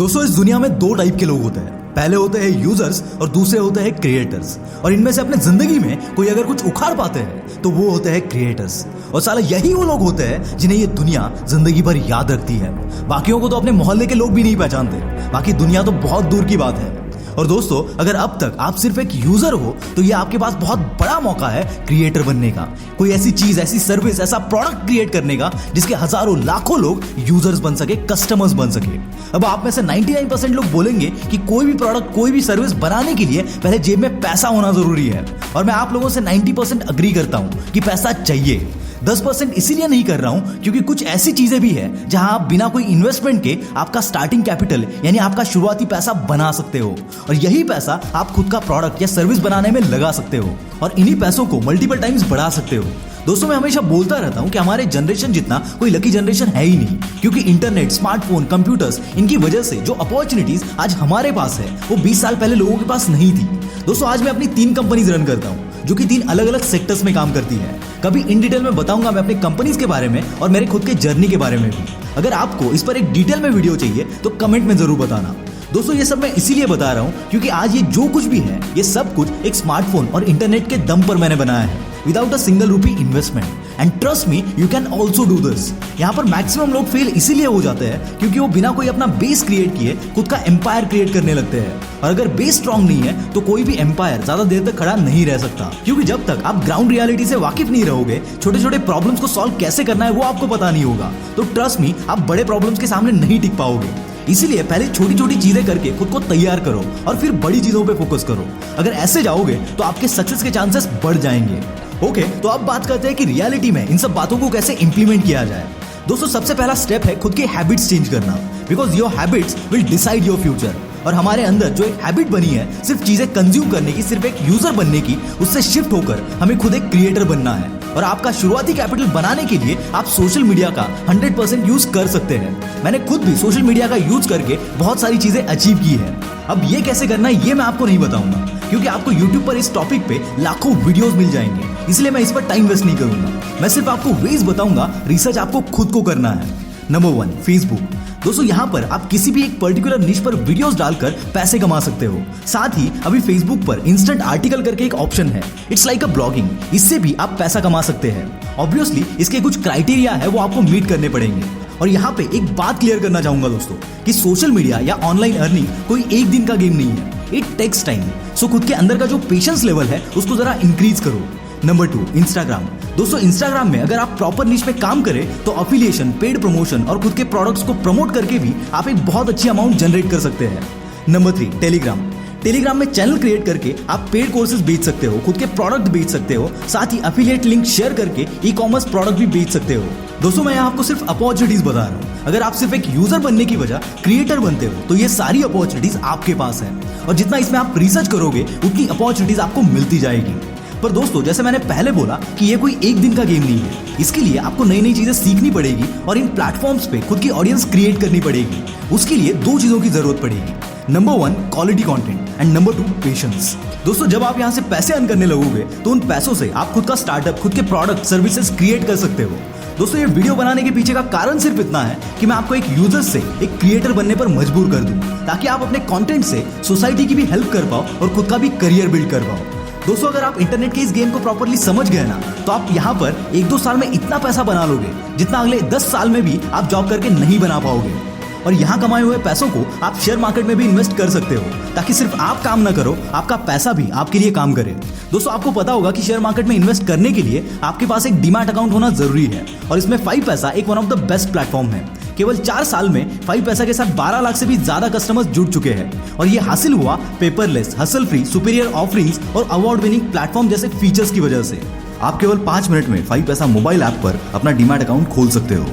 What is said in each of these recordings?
दोस्तों इस दुनिया में दो टाइप के लोग होते हैं। पहले होते हैं यूजर्स और दूसरे होते हैं क्रिएटर्स। और इनमें से अपने जिंदगी में कोई अगर कुछ उखाड़ पाते हैं तो वो होते हैं क्रिएटर्स। और साला यही वो लोग होते हैं जिन्हें ये दुनिया जिंदगी भर याद रखती है। बाकियों को तो अपने मोहल्ले के लोग भी नहीं पहचानते, बाकी दुनिया तो बहुत दूर की बात है। और दोस्तों अगर अब तक आप सिर्फ एक यूजर हो तो ये आपके पास बहुत बड़ा मौका है क्रिएटर बनने का। कोई ऐसी चीज, ऐसी सर्विस, ऐसा प्रोडक्ट क्रिएट करने का जिसके हजारों लाखों लोग यूजर्स बन सके, कस्टमर्स बन सके। अब आप में से 99% लोग बोलेंगे कि कोई भी प्रोडक्ट, कोई भी सर्विस बनाने के लिए पहले जेब में पैसा होना जरूरी है। और मैं आप लोगों से 90% अग्री करता हूं कि पैसा चाहिए। 10% इसीलिए नहीं कर रहा हूं क्योंकि कुछ ऐसी चीजें भी है जहां आप बिना कोई इन्वेस्टमेंट के आपका स्टार्टिंग कैपिटल यानी आपका शुरुआती पैसा बना सकते हो। और यही पैसा आप खुद का प्रोडक्ट या सर्विस बनाने में लगा सकते हो और इन्हीं पैसों को मल्टीपल टाइम्स बढ़ा सकते हो। दोस्तों मैं हमेशा बोलता रहता हूं कि हमारे जनरेशन जितना कोई लकी जनरेशन है ही नहीं, क्योंकि इंटरनेट, स्मार्टफोन, कंप्यूटर्स, इनकी वजह से जो अपॉर्चुनिटीज आज हमारे पास है वो 20 साल पहले लोगों के पास नहीं थी। दोस्तों आज मैं अपनी 3 कंपनीज रन करता हूं जो कि 3 अलग अलग सेक्टर्स में काम करती है। कभी इन डिटेल में बताऊंगा मैं अपनी कंपनीज के बारे में और मेरे खुद के जर्नी के बारे में भी। अगर आपको इस पर एक डिटेल में वीडियो चाहिए तो कमेंट में जरूर बताना। दोस्तों ये सब मैं इसीलिए बता रहा हूं क्योंकि आज ये जो कुछ भी है ये सब कुछ एक स्मार्टफोन और इंटरनेट के दम पर मैंने बनाया है, विदाउट अ सिंगल रूपी investment. And trust me, you can also do this. यहाँ पर मैक्सिमम लोग फेल इसीलिए हो जाते हैं क्योंकि वो बिना कोई अपना बेस क्रिएट किए खुद का एम्पायर क्रिएट करने लगते हैं। और अगर बेस स्ट्रांग नहीं है तो कोई भी एम्पायर ज्यादा देर तक खड़ा नहीं रह सकता, क्योंकि जब तक आप ग्राउंड रियलिटी से वाकिफ नहीं रहोगे, छोटे छोटे प्रॉब्लम्स को सॉल्व कैसे करना है वो आपको पता नहीं होगा, तो ट्रस्ट मी आप बड़े प्रॉब्लम्स के सामने नहीं टिक पाओगे। इसीलिए पहले छोटी छोटी चीजें करके खुद को तैयार करो और फिर बड़ी चीजों पे फोकस करो। अगर ऐसे जाओगे तो आपके सक्सेस के चांसेस बढ़ जाएंगे। ओके, तो अब बात करते हैं कि रियलिटी में इन सब बातों को कैसे इंप्लीमेंट किया जाए। दोस्तों सबसे पहला स्टेप है खुद के हैबिट्स चेंज करना, because your habits will decide your future. और हमारे अंदर जो एक हैबिट बनी है सिर्फ चीजें कंज्यूम करने की, सिर्फ एक यूजर बनने की, उससे शिफ्ट होकर हमें खुद एक क्रिएटर बनना है। और आपका शुरुआती कैपिटल बनाने के लिए आप सोशल मीडिया का 100% यूज कर सकते हैं। मैंने खुद भी सोशल मीडिया का यूज करके बहुत सारी चीजें अचीव की है। अब ये कैसे करना है ये मैं आपको नहीं बताऊंगा क्योंकि आपको YouTube पर इस टॉपिक पे लाखों वीडियोस मिल जाएंगे, इसलिए मैं इस पर टाइम वेस्ट नहीं करूंगा। मैं सिर्फ आपको वेज बताऊंगा, रिसर्च आपको खुद को करना है। Number 1, Facebook. दोस्तों यहाँ पर आप किसी भी एक पर्टिकुलर निश पर वीडियोस डालकर पैसे कमा सकते हो। साथ ही अभी फेसबुक पर इंस्टेंट आर्टिकल करके एक ऑप्शन है, इट्स लाइक अ ब्लॉगिंग, इससे भी आप पैसा कमा सकते हैं। ऑब्वियसली इसके कुछ क्राइटेरिया है वो आपको मीट करने पड़ेंगे। और यहाँ पे एक बात क्लियर करना चाहूंगा दोस्तों कि सोशल मीडिया या ऑनलाइन अर्निंग कोई एक दिन का गेम नहीं है, इट टेक्स टाइम। सो खुद के अंदर का जो पेशेंस लेवल है उसको जरा इंक्रीज करो। Number 2, Instagram. दोस्तों इंस्टाग्राम में अगर आप प्रॉपर निश में काम करें तो अफिलिएशन, पेड प्रमोशन और खुद के प्रोडक्ट्स को प्रमोट करके भी आप एक बहुत अच्छी अमाउंट जनरेट कर सकते हैं। Number 3, Telegram. टेलीग्राम में चैनल क्रिएट करके आप पेड कोर्सेज बेच सकते हो, खुद के प्रोडक्ट बेच सकते हो, साथ ही अफिलिएट लिंक शेयर करके ई-कॉमर्स प्रोडक्ट भी बेच सकते हो। दोस्तों मैं आपको सिर्फ अपॉर्चुनिटीज बता रहा हूँ। अगर आप सिर्फ एक यूजर बनने की वजह क्रिएटर बनते हो तो ये सारी अपॉर्चुनिटीज आपके पास है, और जितना इसमें आप रिसर्च करोगे उतनी अपॉर्चुनिटीज आपको मिलती जाएगी। पर दोस्तों जैसे मैंने पहले बोला कि ये कोई एक दिन का गेम नहीं है, इसके लिए आपको नई नई चीजें सीखनी पड़ेगी और इन प्लेटफॉर्म्स पे खुद की ऑडियंस क्रिएट करनी पड़ेगी। उसके लिए 2 चीजों की जरूरत पड़ेगी। Number 1, quality content and number 2, patience. दोस्तों जब आप यहाँ से पैसे अर्न करने लगोगे तो उन पैसों से आप खुद का स्टार्टअप, खुद के प्रोडक्ट, सर्विसेज क्रिएट कर सकते हो। दोस्तों ये वीडियो बनाने के पीछे का कारण सिर्फ इतना है कि मैं आपको एक यूजर से एक क्रिएटर बनने पर मजबूर कर दूं, ताकि आप अपने कंटेंट से सोसाइटी की भी हेल्प कर पाओ और खुद का भी करियर बिल्ड कर पाओ। दोस्तों अगर आप इंटरनेट के इस गेम को प्रॉपर्ली समझ गए ना तो आप यहाँ पर 1-2 साल में इतना पैसा बना लोगे जितना अगले 10 साल में भी आप जॉब करके नहीं बना पाओगे। और यहाँ कमाए हुए पैसों को आप शेयर मार्केट में भी इन्वेस्ट कर सकते हो, ताकि सिर्फ आप काम ना करो, आपका पैसा भी आपके लिए काम करे। दोस्तों आपको पता होगा कि शेयर मार्केट में इन्वेस्ट करने के लिए आपके पास एक डीमैट अकाउंट होना जरूरी है, और इसमें 5 पैसा एक one of the best platform है। केवल 4 साल में 5 पैसा के साथ 12 लाख से भी ज्यादा कस्टमर्स जुड़ चुके हैं, और ये हासिल हुआ paperless, hustle free, superior offerings और अवार्ड विनिंग प्लेटफॉर्म जैसे फीचर्स की वजह से। आप केवल 5 मिनट में 5 पैसा मोबाइल ऐप पर अपना डीमैट अकाउंट खोल सकते हो।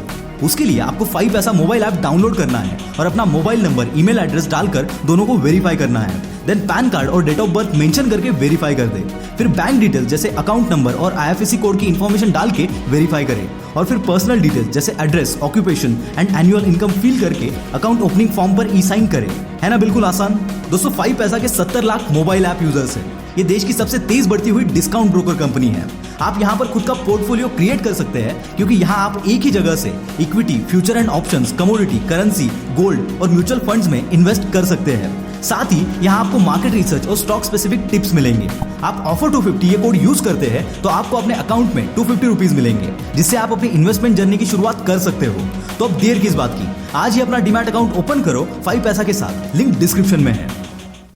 उसके लिए आपको 5 पैसा मोबाइल ऐप डाउनलोड करना है और अपना मोबाइल नंबर, ईमेल एड्रेस डालकर दोनों को वेरीफाई करना है। देन पैन कार्ड और डेट ऑफ बर्थ मेंशन करके वेरीफाई कर दे। फिर बैंक डिटेल्स जैसे अकाउंट नंबर और IFSC कोड की इंफॉर्मेशन डाल के वेरीफाई करें, और फिर पर्सनल डिटेल्स जैसे address, occupation and annual income fill करके अकाउंट ओपनिंग फॉर्म पर ई-साइन करें। है ना बिल्कुल आसान। दोस्तों 5 पैसा के 70 लाख मोबाइल ऐप यूजर्स हैं। ये देश की सबसे तेज बढ़ती हुई डिस्काउंट ब्रोकर कंपनी है। आप यहाँ पर खुद का पोर्टफोलियो क्रिएट कर सकते हैं, क्योंकि यहाँ आप एक ही जगह से equity, future and options, commodity, currency, gold और म्यूचुअल फंड्स में इन्वेस्ट कर सकते हैं। साथ ही यहाँ आपको मार्केट रिसर्च और स्टॉक स्पेसिफिक टिप्स मिलेंगे। आप ऑफर 250 ये कोड यूज करते हैं तो आपको अपने अकाउंट में 250 रुपीज मिलेंगे, जिससे आप अपनी इन्वेस्टमेंट जर्नी की शुरुआत कर सकते हो। तो अब देर किस बात की, आज ही अपना डीमैट अकाउंट ओपन करो 5 पैसा के साथ, लिंक डिस्क्रिप्शन में है।